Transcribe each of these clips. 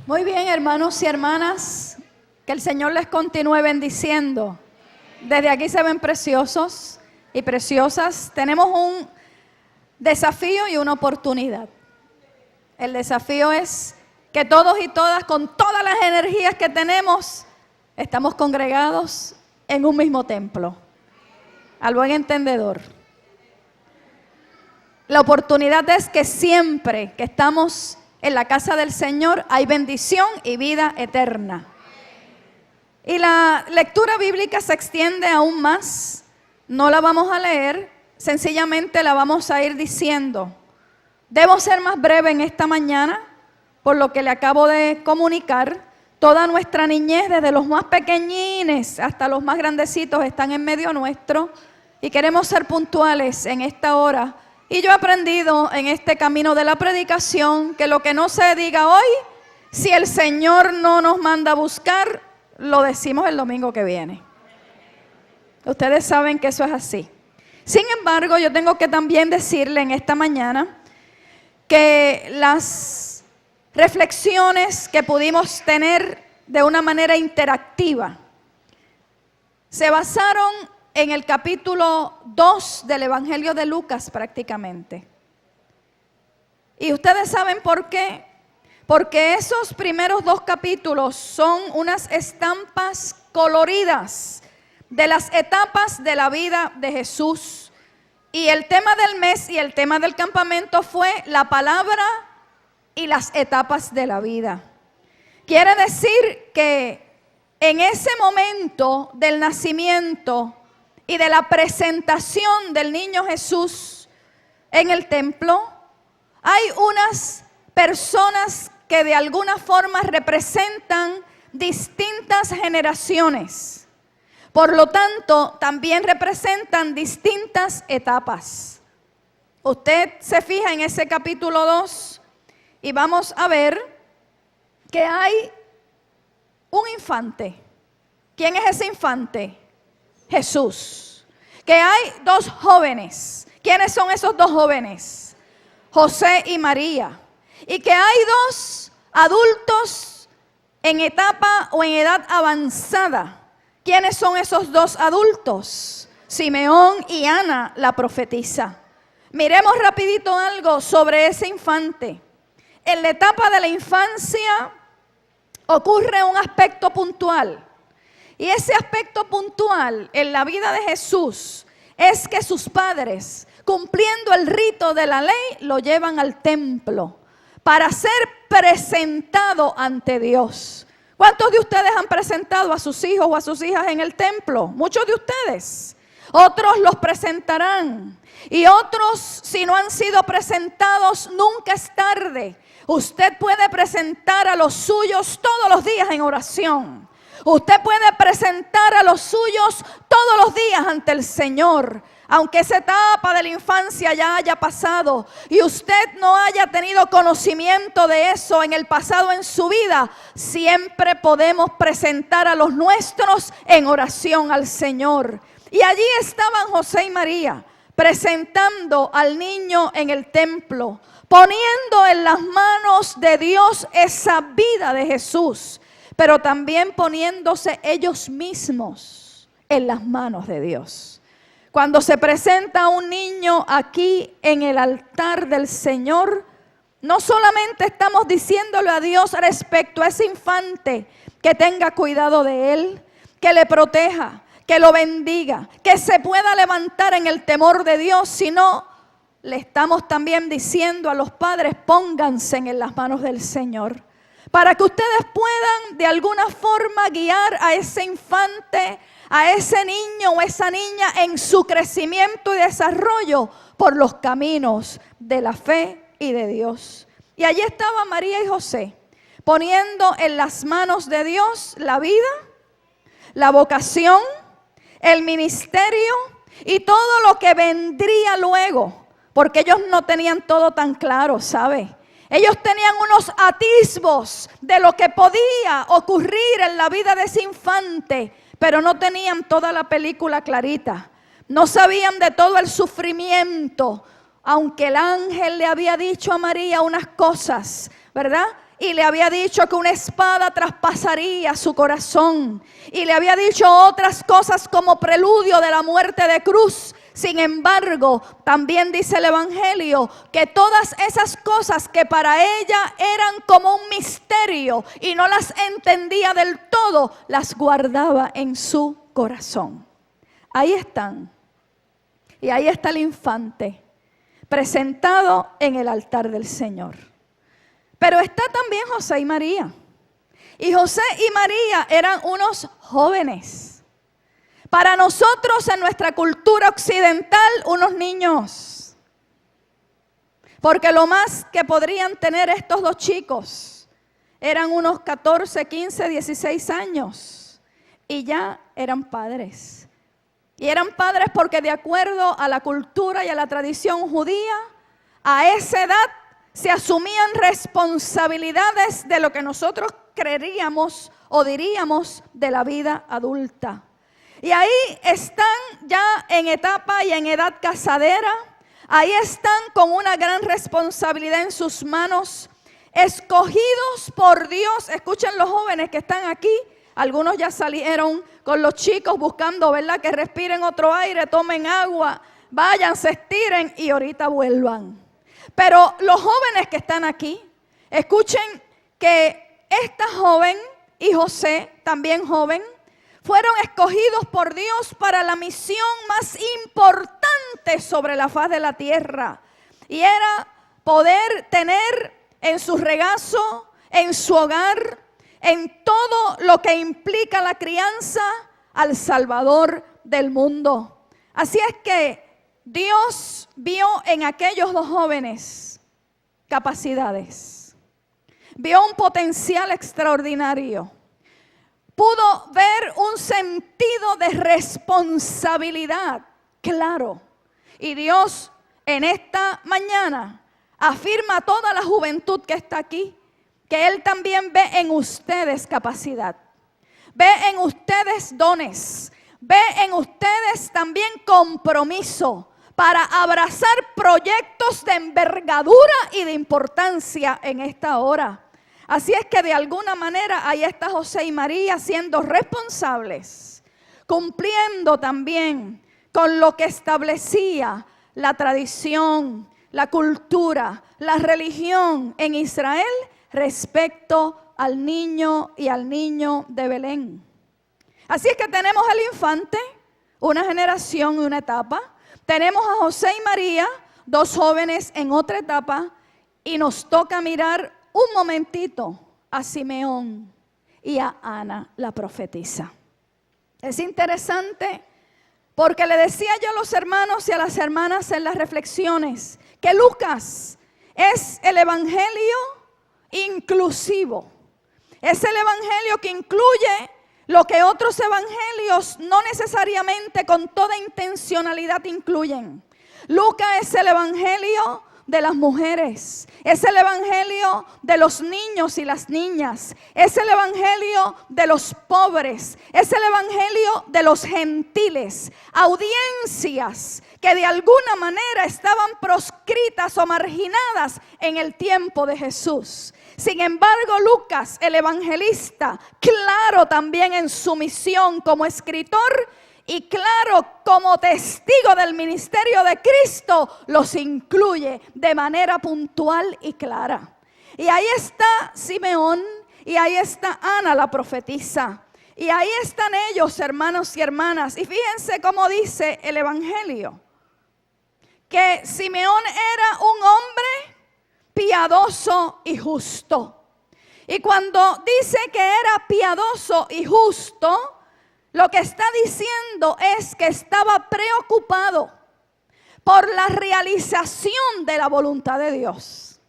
Muy bien, hermanos y hermanas, que el Señor les continúe bendiciendo. Desde aquí se ven preciosos y preciosas. Tenemos un desafío y una oportunidad. El desafío es que todos y todas, con todas las energías que tenemos, estamos congregados en un mismo templo. Al buen entendedor. La oportunidad es que siempre que estamos en la casa del Señor hay bendición y vida eterna. Y la lectura bíblica se extiende aún más. No la vamos a leer, sencillamente la vamos a ir diciendo. Debo ser más breve en esta mañana, por lo que le acabo de comunicar. Toda nuestra niñez, desde los más pequeñines hasta los más grandecitos, están en medio nuestro. Y queremos ser puntuales en esta hora. Y yo he aprendido en este camino de la predicación que lo que no se diga hoy, si el Señor no nos manda a buscar, lo decimos el domingo que viene. Ustedes saben que eso es así. Sin embargo, yo tengo que también decirle en esta mañana que las reflexiones que pudimos tener de una manera interactiva se basaron en el capítulo 2 del Evangelio de Lucas prácticamente. Y ustedes saben por qué. Porque esos primeros 2 capítulos son unas estampas coloridas de las etapas de la vida de Jesús. Y el tema del mes y el tema del campamento fue la palabra y las etapas de la vida. Quiere decir que en ese momento del nacimiento y de la presentación del niño Jesús en el templo, hay unas personas que de alguna forma representan distintas generaciones. Por lo tanto, también representan distintas etapas. Usted se fija en ese capítulo 2 y vamos a ver que hay un infante. ¿Quién es ese infante? Jesús. Que hay 2 jóvenes. ¿Quiénes son esos 2 jóvenes? José y María. Y que hay 2 adultos en etapa o en edad avanzada. ¿Quiénes son esos 2 adultos? Simeón y Ana, la profetisa. Miremos rapidito algo sobre ese infante. En la etapa de la infancia ocurre un aspecto puntual. Y ese aspecto puntual en la vida de Jesús es que sus padres, cumpliendo el rito de la ley, lo llevan al templo para ser presentado ante Dios. ¿Cuántos de ustedes han presentado a sus hijos o a sus hijas en el templo? Muchos de ustedes. Otros los presentarán. Y otros, si no han sido presentados, nunca es tarde. Usted puede presentar a los suyos todos los días en oración. Usted puede presentar a los suyos todos los días ante el Señor. Aunque esa etapa de la infancia ya haya pasado y usted no haya tenido conocimiento de eso en el pasado en su vida, siempre podemos presentar a los nuestros en oración al Señor. Y allí estaban José y María presentando al niño en el templo, poniendo en las manos de Dios esa vida de Jesús, pero también poniéndose ellos mismos en las manos de Dios. Cuando se presenta un niño aquí en el altar del Señor, no solamente estamos diciéndole a Dios respecto a ese infante que tenga cuidado de él, que le proteja, que lo bendiga, que se pueda levantar en el temor de Dios, sino le estamos también diciendo a los padres, pónganse en las manos del Señor, para que ustedes puedan de alguna forma guiar a ese infante, a ese niño o esa niña en su crecimiento y desarrollo por los caminos de la fe y de Dios. Y allí estaba María y José, poniendo en las manos de Dios la vida, la vocación, el ministerio y todo lo que vendría luego, porque ellos no tenían todo tan claro, ¿sabe? Ellos tenían unos atisbos de lo que podía ocurrir en la vida de ese infante, pero no tenían toda la película clarita. No sabían de todo el sufrimiento, aunque el ángel le había dicho a María unas cosas, ¿verdad? y le había dicho que una espada traspasaría su corazón. Y le había dicho otras cosas como preludio de la muerte de cruz. Sin embargo, también dice el Evangelio que todas esas cosas que para ella eran como un misterio y no las entendía del todo, las guardaba en su corazón. Ahí están. Y ahí está el infante presentado en el altar del Señor. Pero está también José y María. Y José y María eran unos jóvenes. Para nosotros en nuestra cultura occidental, unos niños. Porque lo más que podrían tener estos dos chicos eran unos 14, 15, 16 años. Y ya eran padres. Y eran padres porque de acuerdo a la cultura y a la tradición judía, a esa edad se asumían responsabilidades de lo que nosotros creeríamos o diríamos de la vida adulta. Y ahí están ya en etapa y en edad casadera. Ahí están con una gran responsabilidad en sus manos, escogidos por Dios. Escuchen los jóvenes que están aquí. Algunos ya salieron con los chicos buscando, ¿verdad? Que respiren otro aire, tomen agua, vayan, se estiren y ahorita vuelvan. Pero los jóvenes que están aquí, escuchen que esta joven y José, también joven, fueron escogidos por Dios para la misión más importante sobre la faz de la tierra. Y era poder tener en su regazo, en su hogar, en todo lo que implica la crianza, al Salvador del mundo. Así es que Dios vio en aquellos dos jóvenes capacidades. Vio un potencial extraordinario. Pudo ver un sentido de responsabilidad claro. Y Dios en esta mañana afirma a toda la juventud que está aquí que Él también ve en ustedes capacidad. Ve en ustedes dones. Ve en ustedes también compromiso para abrazar proyectos de envergadura y de importancia en esta hora. Así es que de alguna manera ahí está José y María siendo responsables, cumpliendo también con lo que establecía la tradición, la cultura, la religión en Israel respecto al niño y al niño de Belén. Así es que tenemos al infante, una generación y una etapa. Tenemos a José y María, dos jóvenes en otra etapa. Y nos toca mirar un momentito a Simeón y a Ana, la profetisa. Es interesante porque le decía yo a los hermanos y a las hermanas en las reflexiones que Lucas es el evangelio inclusivo. Es el evangelio que incluye lo que otros evangelios no necesariamente con toda intencionalidad incluyen. Lucas es el evangelio de las mujeres, es el evangelio de los niños y las niñas, es el evangelio de los pobres, es el evangelio de los gentiles, audiencias que de alguna manera estaban proscritas o marginadas en el tiempo de Jesús. Sin embargo, Lucas, el evangelista, claro también en su misión como escritor y claro como testigo del ministerio de Cristo, los incluye de manera puntual y clara. Y ahí está Simeón y ahí está Ana, la profetisa. Y ahí están ellos, hermanos y hermanas. Y fíjense cómo dice el evangelio, que Simeón era un hombre piadoso y justo. Y cuando dice que era piadoso y justo, lo que está diciendo es que estaba preocupado por la realización de la voluntad de Dios.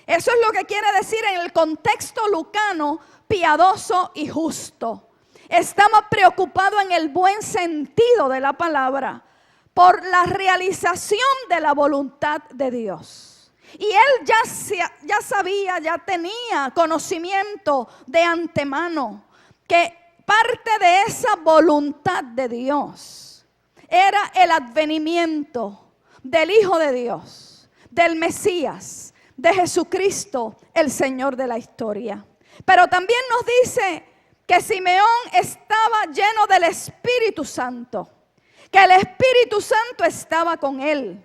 Eso es lo que quiere decir en el contexto lucano, piadoso y justo. Estaba preocupado en el buen sentido de la palabra por la realización de la voluntad de Dios. Y él ya sabía, ya tenía conocimiento de antemano que parte de esa voluntad de Dios era el advenimiento del Hijo de Dios, del Mesías, de Jesucristo, el Señor de la historia. Pero también nos dice que Simeón estaba lleno del Espíritu Santo, que el Espíritu Santo estaba con él.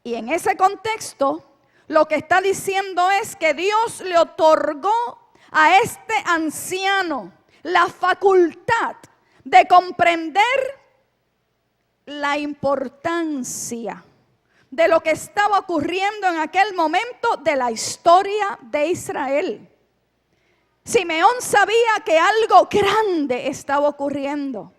Y en ese contexto, lo que está diciendo es que Dios le otorgó a este anciano la facultad de comprender la importancia de lo que estaba ocurriendo en aquel momento de la historia de Israel. Simeón sabía que algo grande estaba ocurriendo.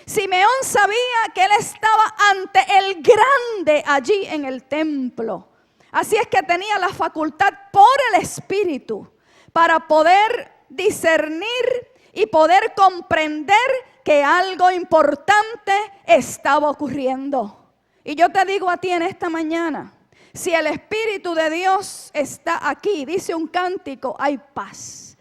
Simeón sabía que él estaba ante el grande allí en el templo. Así es que tenía la facultad por el Espíritu para poder discernir y poder comprender que algo importante estaba ocurriendo. Y yo te digo a ti en esta mañana, si el Espíritu de Dios está aquí, dice un cántico, hay paz.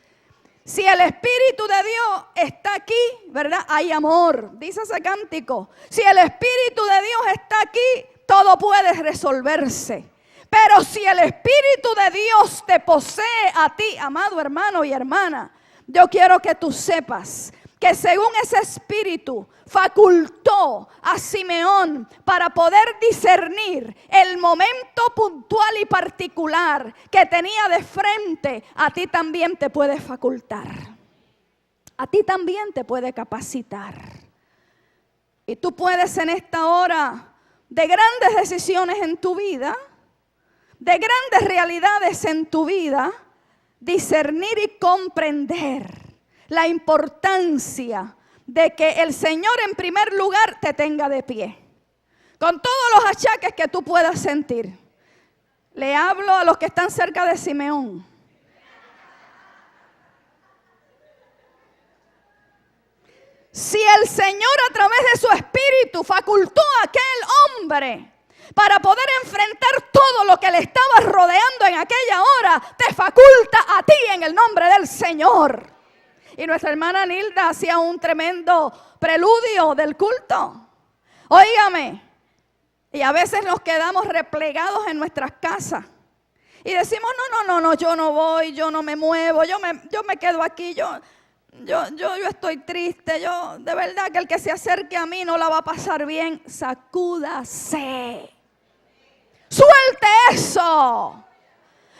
Si el Espíritu de Dios está aquí, ¿verdad? Hay amor, dice ese cántico. Si el Espíritu de Dios está aquí, todo puede resolverse. Pero si el Espíritu de Dios te posee a ti, amado hermano y hermana, yo quiero que tú sepas que según ese Espíritu facultó a Simeón para poder discernir el momento puntual y particular que tenía de frente, a ti también te puede facultar. A ti también te puede capacitar. Y tú puedes en esta hora de grandes decisiones en tu vida, de grandes realidades en tu vida, discernir y comprender la importancia de que el Señor en primer lugar te tenga de pie. Con todos los achaques que tú puedas sentir. Le hablo a los que están cerca de Simeón. Si el Señor a través de su Espíritu facultó a aquel hombre para poder enfrentar todo lo que le estaba rodeando en aquella hora, te faculta a ti en el nombre del Señor. Y nuestra hermana Nilda hacía un tremendo preludio del culto. Óigame, y a veces nos quedamos replegados en nuestras casas. Y decimos, no, yo no voy, yo no me muevo, yo me quedo aquí, yo estoy triste, de verdad que el que se acerque a mí no la va a pasar bien. Sacúdase. Suelte eso.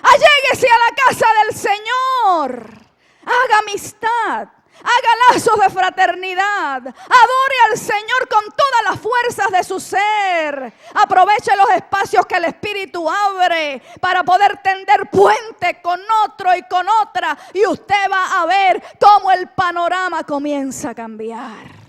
Alléguese a la casa del Señor. Haga amistad, haga lazos de fraternidad, adore al Señor con todas las fuerzas de su ser. Aproveche los espacios que el Espíritu abre para poder tender puente con otro y con otra. Y usted va a ver cómo el panorama comienza a cambiar.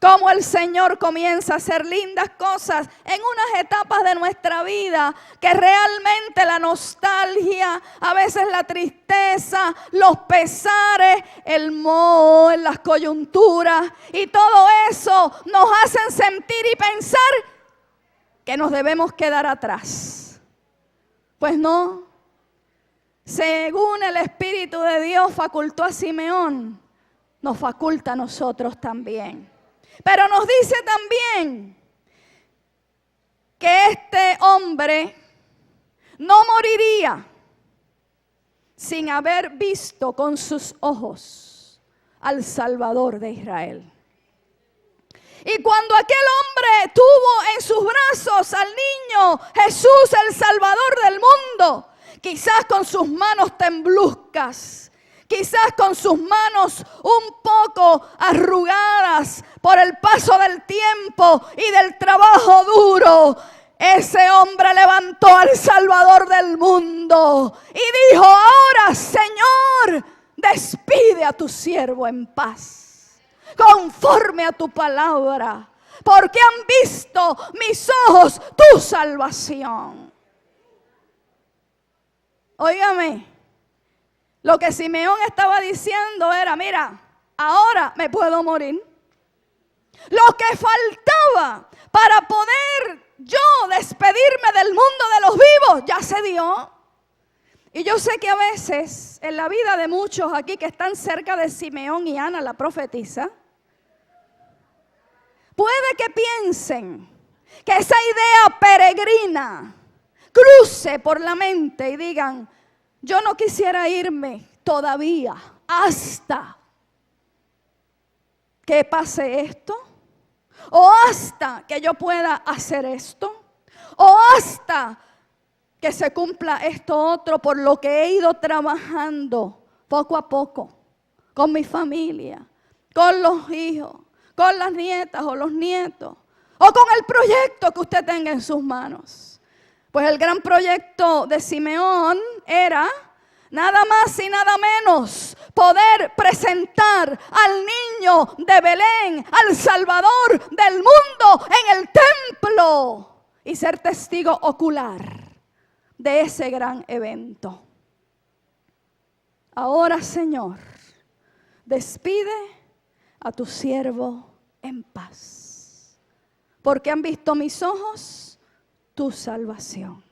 Cómo el Señor comienza a hacer lindas cosas en unas etapas de nuestra vida que realmente la nostalgia, a veces la tristeza, los pesares, el moho, las coyunturas y todo eso nos hacen sentir y pensar que nos debemos quedar atrás. Pues no, según el Espíritu de Dios facultó a Simeón, nos faculta a nosotros también. Pero nos dice también que este hombre no moriría sin haber visto con sus ojos al Salvador de Israel. Y cuando aquel hombre tuvo en sus brazos al niño Jesús, el Salvador del mundo, quizás con sus manos tembluscas, quizás con sus manos un poco arrugadas por el paso del tiempo y del trabajo duro, ese hombre levantó al Salvador del mundo y dijo: ahora, Señor, despide a tu siervo en paz, conforme a tu palabra, porque han visto mis ojos tu salvación. Óigame. Lo que Simeón estaba diciendo era: mira, ahora me puedo morir. Lo que faltaba para poder yo despedirme del mundo de los vivos ya se dio. Y yo sé que a veces en la vida de muchos aquí que están cerca de Simeón y Ana, la profetisa, puede que piensen que esa idea peregrina, cruce por la mente y digan, yo no quisiera irme todavía hasta que pase esto, o hasta que yo pueda hacer esto, o hasta que se cumpla esto otro, por lo que he ido trabajando poco a poco con mi familia, con los hijos, con las nietas o los nietos, o con el proyecto que usted tenga en sus manos. Pues el gran proyecto de Simeón era nada más y nada menos poder presentar al niño de Belén, al Salvador del mundo en el templo y ser testigo ocular de ese gran evento. Ahora, Señor, despide a tu siervo en paz, porque han visto mis ojos tu salvación.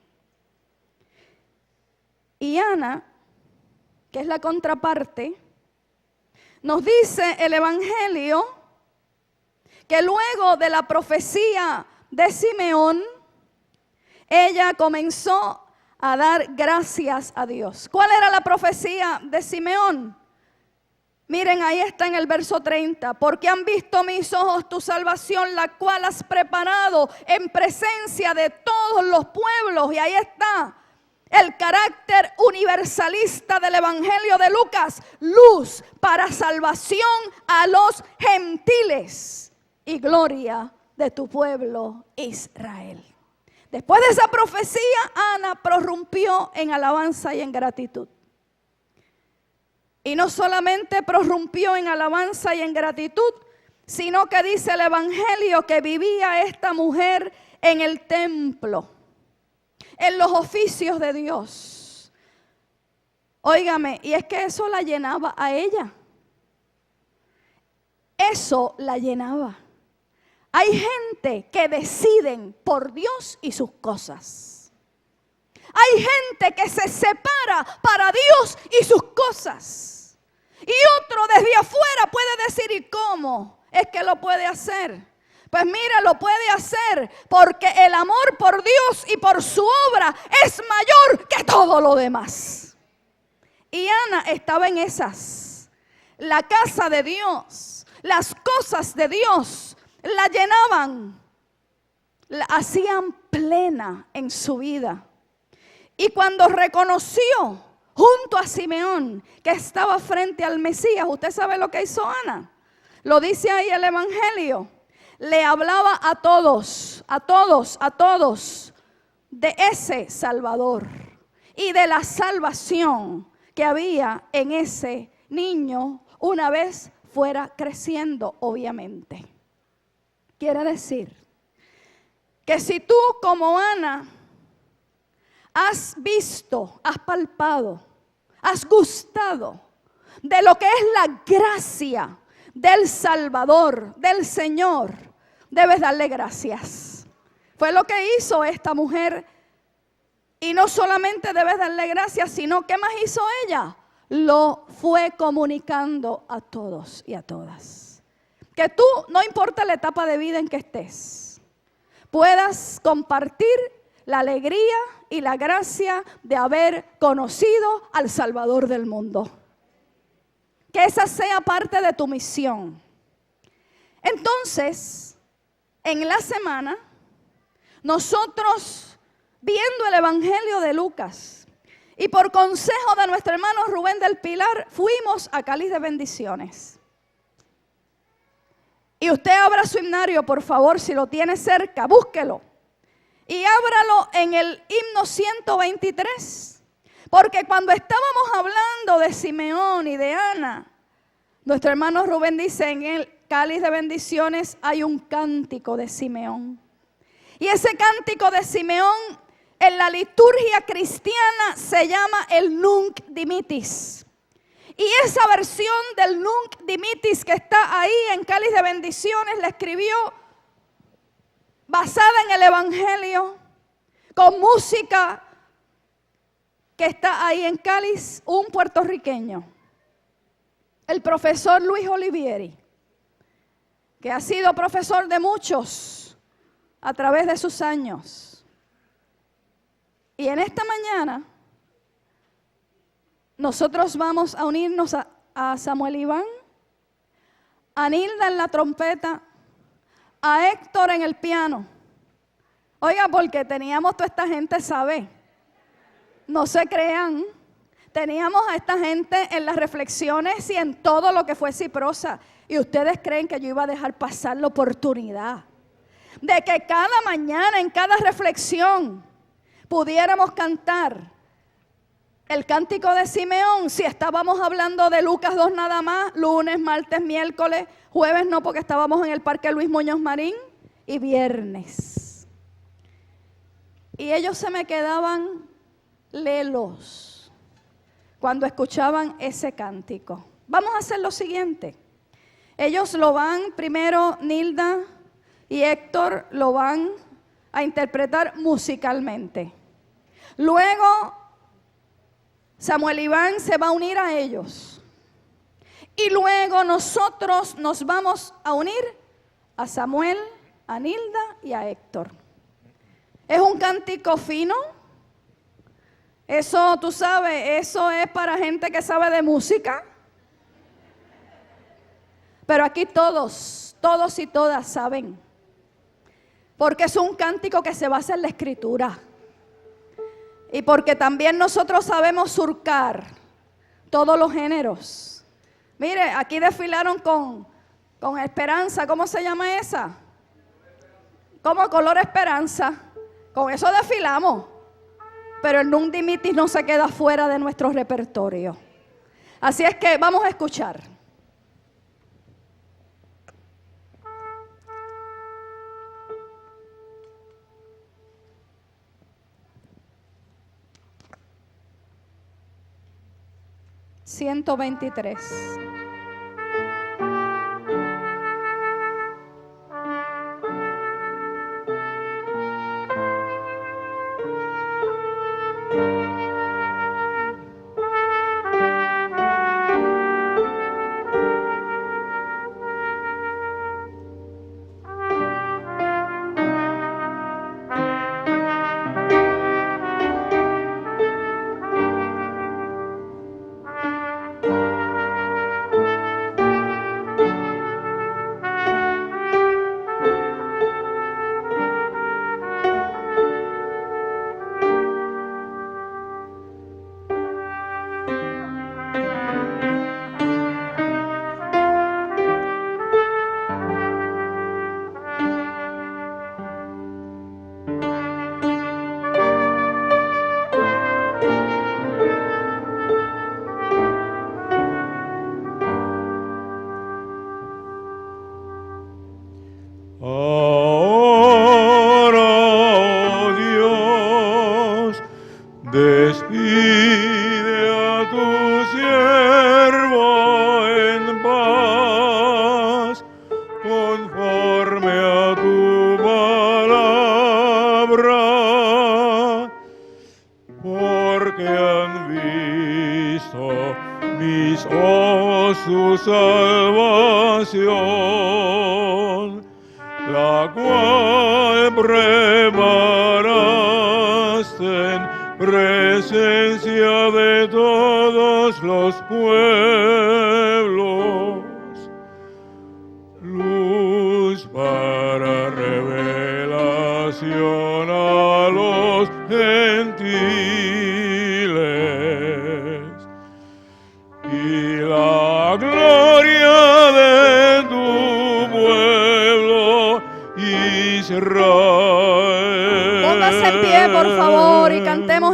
Y Ana, que es la contraparte, nos dice el Evangelio que luego de la profecía de Simeón, ella comenzó a dar gracias a Dios. ¿Cuál era la profecía de Simeón? Miren, ahí está en el verso 30. Porque han visto mis ojos tu salvación, la cual has preparado en presencia de todos los pueblos. Y ahí está el carácter universalista del Evangelio de Lucas. Luz para salvación a los gentiles y gloria de tu pueblo Israel. Después de esa profecía, Ana prorrumpió en alabanza y en gratitud. Y no solamente prorrumpió en alabanza y en gratitud, sino que dice el Evangelio que vivía esta mujer en el templo, en los oficios de Dios. Óigame, y es que eso la llenaba a ella. Eso la llenaba. Hay gente que deciden por Dios y sus cosas. Hay gente que se separa para Dios y sus cosas. Y otro desde afuera puede decir, ¿y cómo es que lo puede hacer? Pues mira, lo puede hacer porque el amor por Dios y por su obra es mayor que todo lo demás. Y Ana estaba en esas. La casa de Dios, las cosas de Dios, la llenaban, la hacían plena en su vida. Y cuando reconoció junto a Simeón que estaba frente al Mesías, ¿usted sabe lo que hizo Ana? Lo dice ahí el Evangelio. Le hablaba a todos de ese Salvador y de la salvación que había en ese niño una vez fuera creciendo, obviamente. Quiere decir que si tú como Ana has visto, has palpado, has gustado de lo que es la gracia del Salvador, del Señor, debes darle gracias. Fue lo que hizo esta mujer. Y no solamente debes darle gracias, sino ¿qué más hizo ella? Lo fue comunicando a todos y a todas. Que tú, no importa la etapa de vida en que estés, puedas compartir la alegría y la gracia de haber conocido al Salvador del mundo. Que esa sea parte de tu misión. Entonces, en la semana, nosotros, viendo el Evangelio de Lucas, y por consejo de nuestro hermano Rubén del Pilar, fuimos a Cáliz de Bendiciones. Y usted abra su himnario, por favor, si lo tiene cerca, búsquelo. Y ábralo en el himno 123. Porque cuando estábamos hablando de Simeón y de Ana, nuestro hermano Rubén dice, en el Cáliz de Bendiciones hay un cántico de Simeón. Y ese cántico de Simeón en la liturgia cristiana se llama el Nunc Dimittis. Y esa versión del Nunc Dimittis que está ahí en Cáliz de Bendiciones la escribió basada en el Evangelio, con música que está ahí en Cáliz, un puertorriqueño, el profesor Luis Olivieri, que ha sido profesor de muchos a través de sus años. Y en esta mañana nosotros vamos a unirnos a Samuel Iván, a Nilda en la trompeta, a Héctor en el piano. Oiga, porque teníamos toda esta gente, ¿sabe? No se crean. Teníamos a esta gente en las reflexiones y en todo lo que fue Ciprosa. Y ustedes creen que yo iba a dejar pasar la oportunidad de que cada mañana, en cada reflexión, pudiéramos cantar el cántico de Simeón. Si estábamos hablando de Lucas 2 nada más, lunes, martes, miércoles, jueves no, porque estábamos en el Parque Luis Muñoz Marín, y viernes. Y ellos se me quedaban lelos cuando escuchaban ese cántico. Vamos a hacer lo siguiente. Ellos lo van, primero Nilda y Héctor lo van a interpretar musicalmente. Luego Samuel Iván se va a unir a ellos. Y luego nosotros nos vamos a unir a Samuel, a Nilda y a Héctor. Es un cántico fino. Eso, tú sabes, eso es para gente que sabe de música. Pero aquí todos y todas saben. Porque es un cántico que se basa en la Escritura. Y porque también nosotros sabemos surcar todos los géneros. Mire, aquí desfilaron con Esperanza. ¿Cómo se llama esa? Como Color Esperanza. Con eso desfilamos. Pero el Nunc Dimittis no se queda fuera de nuestro repertorio. Así es que vamos a escuchar. ...123...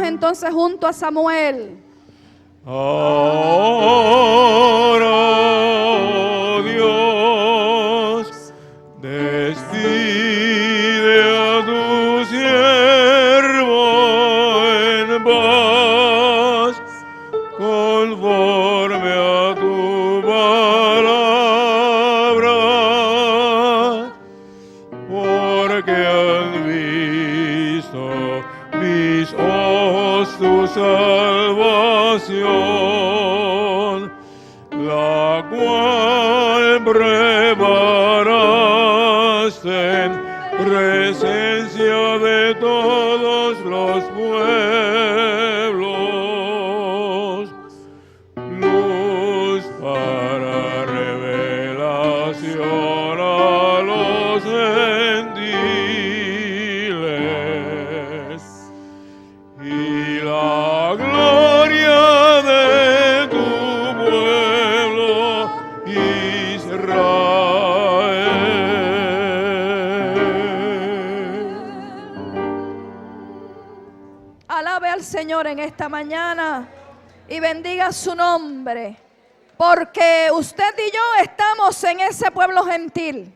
Entonces junto a Samuel. Ahora, oh Dios, despide a tu siervo en paz, conforme a tu palabra, porque han visto mis ojos tu salvación, la cual preparaste en presencia de todos los pueblos. Señor en esta mañana y bendiga su nombre, porque usted y yo estamos en ese pueblo gentil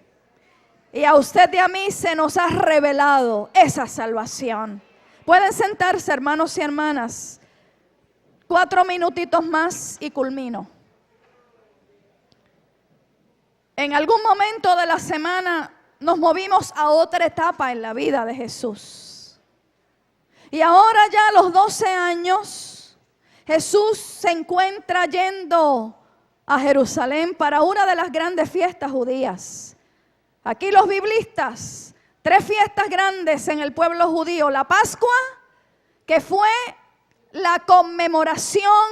y a usted y a mí se nos ha revelado esa salvación. Pueden sentarse, hermanos y hermanas. 4 minutitos más y culmino. En algún momento de la semana nos movimos a otra etapa en la vida de Jesús. Y ahora ya a los 12 años, Jesús se encuentra yendo a Jerusalén para una de las grandes fiestas judías. Aquí los biblistas, 3 fiestas grandes en el pueblo judío. La Pascua, que fue la conmemoración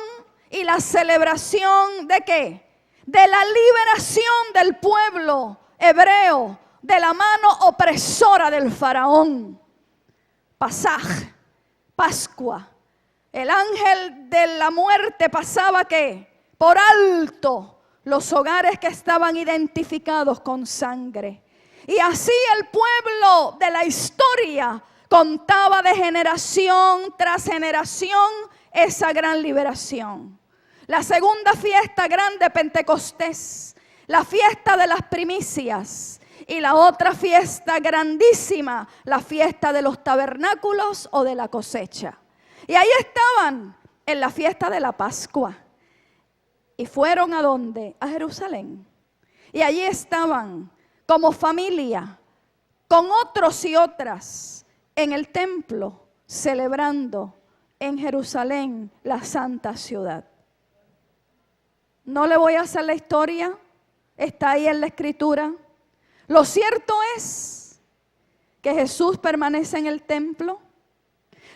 y la celebración ¿de qué? De la liberación del pueblo hebreo de la mano opresora del faraón. Pasaj, Pascua. El ángel de la muerte pasaba ¿qué? Por alto los hogares que estaban identificados con sangre. Y así el pueblo de la historia contaba de generación tras generación esa gran liberación. La segunda fiesta grande, Pentecostés, la fiesta de las primicias, y la otra fiesta grandísima, la fiesta de los tabernáculos o de la cosecha. Y ahí estaban en la fiesta de la Pascua. Y fueron ¿a dónde? A Jerusalén. Y allí estaban como familia, con otros y otras, en el templo, celebrando en Jerusalén, la santa ciudad. No le voy a hacer la historia, está ahí en la escritura. Lo cierto es que Jesús permanece en el templo.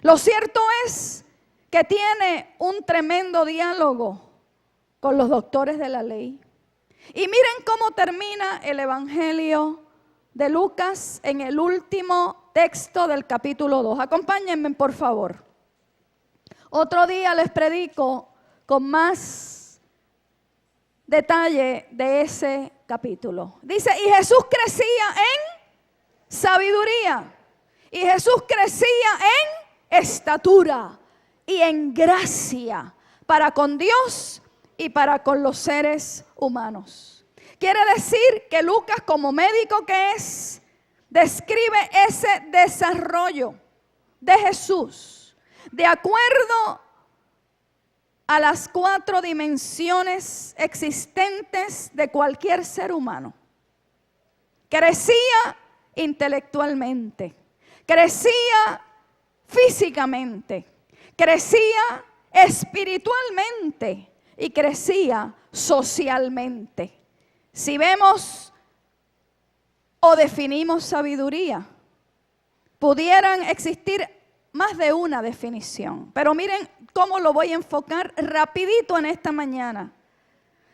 Lo cierto es que tiene un tremendo diálogo con los doctores de la ley. Y miren cómo termina el Evangelio de Lucas en el último texto del capítulo 2. Acompáñenme, por favor. Otro día les predico con más detalle de ese capítulo. Dice, y Jesús crecía en sabiduría. Y Jesús crecía en estatura y en gracia para con Dios y para con los seres humanos. Quiere decir que Lucas, como médico que es, describe ese desarrollo de Jesús de acuerdo a las 4 dimensiones existentes de cualquier ser humano. Crecía intelectualmente, crecía físicamente, crecía espiritualmente y crecía socialmente. Si vemos o definimos sabiduría, pudieran existir más de una definición, pero miren cómo lo voy a enfocar rapidito en esta mañana.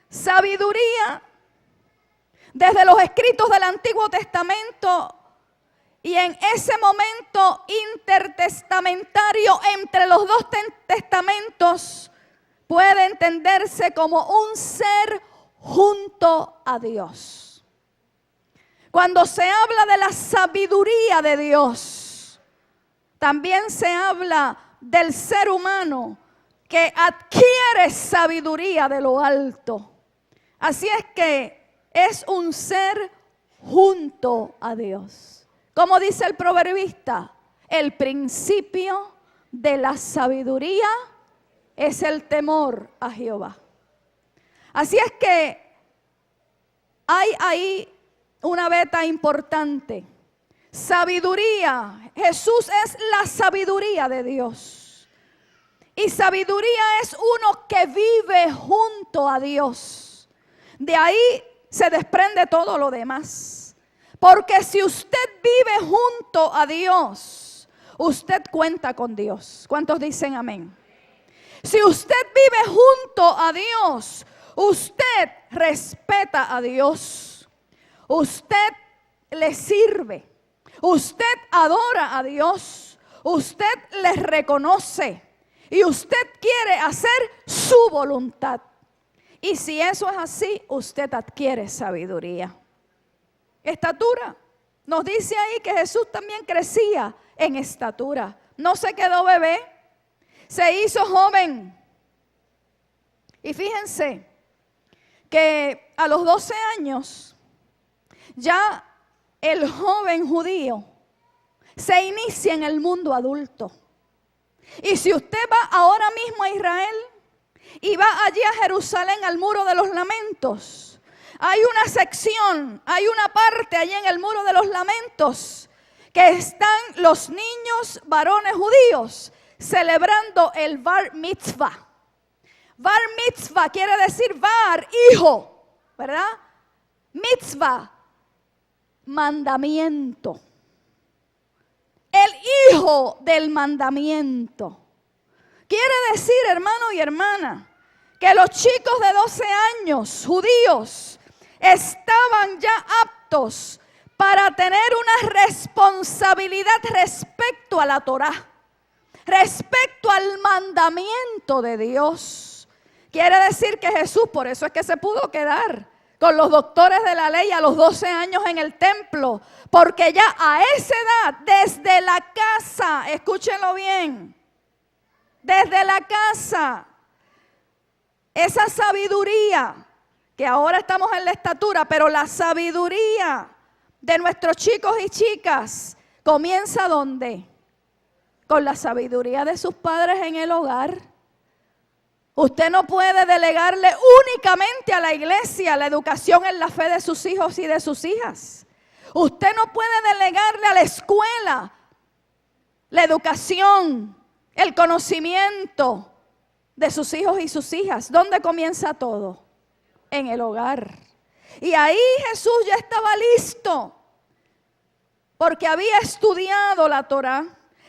Sabiduría, desde los escritos del Antiguo Testamento y en ese momento intertestamentario entre los 2 testamentos, puede entenderse como un ser junto a Dios. Cuando se habla de la sabiduría de Dios, también se habla del ser humano que adquiere sabiduría de lo alto. Así es que es un ser junto a Dios. Como dice el proverbista, el principio de la sabiduría es el temor a Jehová. Así es que hay ahí una veta importante. Sabiduría. Jesús es la sabiduría de Dios. Y sabiduría es uno que vive junto a Dios. De ahí se desprende todo lo demás. Porque si usted vive junto a Dios, usted cuenta con Dios. ¿Cuántos dicen amén? Si usted vive junto a Dios, usted respeta a Dios. Usted le sirve. Usted adora a Dios. Usted le reconoce. Y usted quiere hacer su voluntad. Y si eso es así, usted adquiere sabiduría. Estatura. Nos dice ahí que Jesús también crecía en estatura. No se quedó bebé. se hizo joven. Y fíjense que a los 12 años ya el joven judío se inicia en el mundo adulto. Y si usted va ahora mismo a Israel y va allí a Jerusalén al Muro de los Lamentos, hay una sección, hay una parte allí en el Muro de los Lamentos que están los niños varones judíos celebrando el Bar Mitzvah. Bar Mitzvah quiere decir Bar, hijo, ¿verdad? Mitzvah, mandamiento. El hijo del mandamiento. Quiere decir, hermano y hermana, que los chicos de 12 años, judíos, estaban ya aptos para tener una responsabilidad respecto a la Torá, respecto al mandamiento de Dios. Quiere decir que Jesús, por eso es que se pudo quedar con los doctores de la ley a los 12 años en el templo, porque ya a esa edad, desde la casa, escúchenlo bien, desde la casa, esa sabiduría, que ahora estamos en la estatura, pero la sabiduría de nuestros chicos y chicas comienza ¿dónde? Con la sabiduría de sus padres en el hogar. Usted no puede delegarle únicamente a la iglesia la educación en la fe de sus hijos y de sus hijas. Usted no puede delegarle a la escuela la educación, el conocimiento de sus hijos y sus hijas. ¿Dónde comienza todo? En el hogar. Y ahí Jesús ya estaba listo, porque había estudiado la Torá,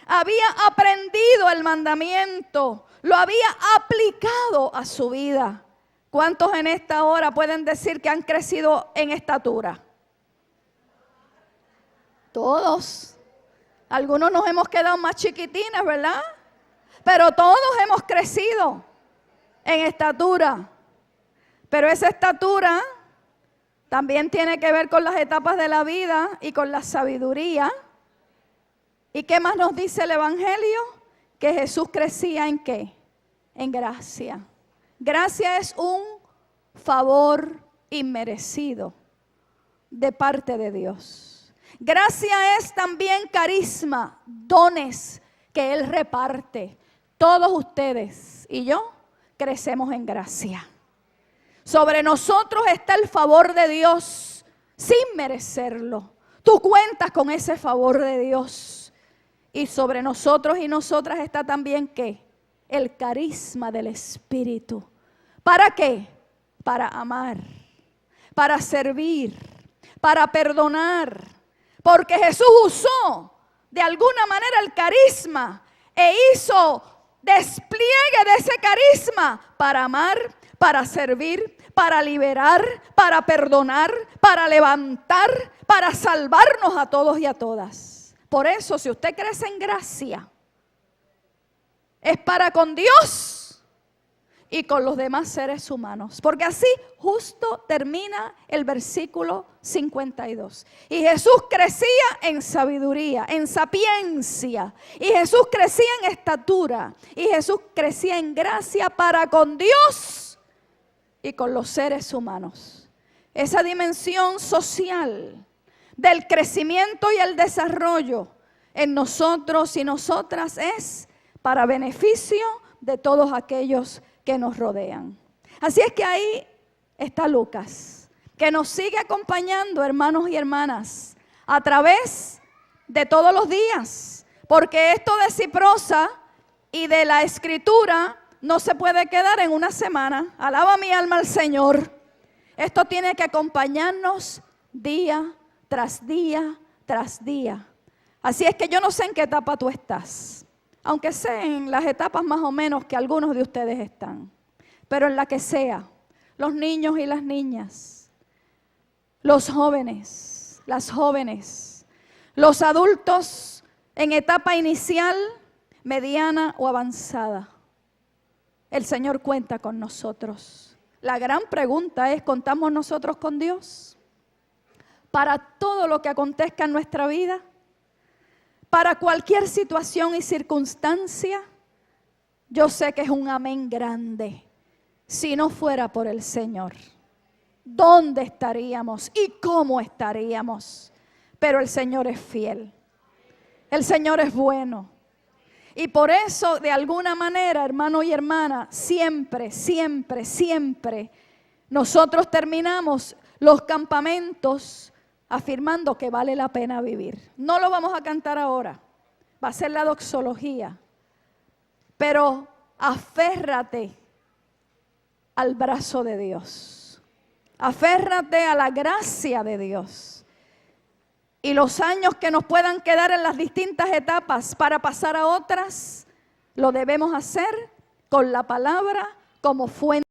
había aprendido el mandamiento, lo había aplicado a su vida. ¿Cuántos en esta hora pueden decir que han crecido en estatura? Todos. Algunos nos hemos quedado más chiquitines, ¿verdad? Pero todos hemos crecido en estatura. Pero esa estatura también tiene que ver con las etapas de la vida y con la sabiduría. ¿Y qué más nos dice el Evangelio? Que Jesús crecía ¿en qué? En gracia. Gracia es un favor inmerecido de parte de Dios. Gracia es también carisma, dones que Él reparte. Todos ustedes y yo crecemos en gracia. Sobre nosotros está el favor de Dios sin merecerlo. Tú cuentas con ese favor de Dios. Y sobre nosotros y nosotras está también ¿qué? El carisma del Espíritu. ¿Para qué? Para amar, para servir, para perdonar. Porque Jesús usó de alguna manera el carisma e hizo despliegue de ese carisma para amar, para servir, para liberar, para perdonar, para levantar, para salvarnos a todos y a todas. Por eso, si usted crece en gracia, es para con Dios y con los demás seres humanos. Porque así justo termina el versículo 52. Y Jesús crecía en sabiduría, en sapiencia. Y Jesús crecía en estatura. Y Jesús crecía en gracia para con Dios y con los seres humanos. Esa dimensión social del crecimiento y el desarrollo en nosotros y nosotras es para beneficio de todos aquellos que nos rodean. Así es que ahí está Lucas, que nos sigue acompañando, hermanos y hermanas, a través de todos los días, porque esto de Ciprosa y de la Escritura no se puede quedar en una semana. Alaba mi alma al Señor. Esto tiene que acompañarnos día tras día, tras día. Así es que yo no sé en qué etapa tú estás, aunque sé en las etapas más o menos que algunos de ustedes están, pero en la que sea, los niños y las niñas, los jóvenes, las jóvenes, los adultos en etapa inicial, mediana o avanzada, el Señor cuenta con nosotros. La gran pregunta es, ¿contamos nosotros con Dios? Para todo lo que acontezca en nuestra vida, para cualquier situación y circunstancia, yo sé que es un amén grande. Si no fuera por el Señor, ¿dónde estaríamos y cómo estaríamos? Pero el Señor es fiel. El Señor es bueno. Y por eso, de alguna manera, hermano y hermana, siempre, siempre, siempre, nosotros terminamos los campamentos afirmando que vale la pena vivir. No lo vamos a cantar ahora, va a ser la doxología. Pero aférrate al brazo de Dios. Aférrate a la gracia de Dios. Y los años que nos puedan quedar en las distintas etapas para pasar a otras, lo debemos hacer con la palabra como fuente.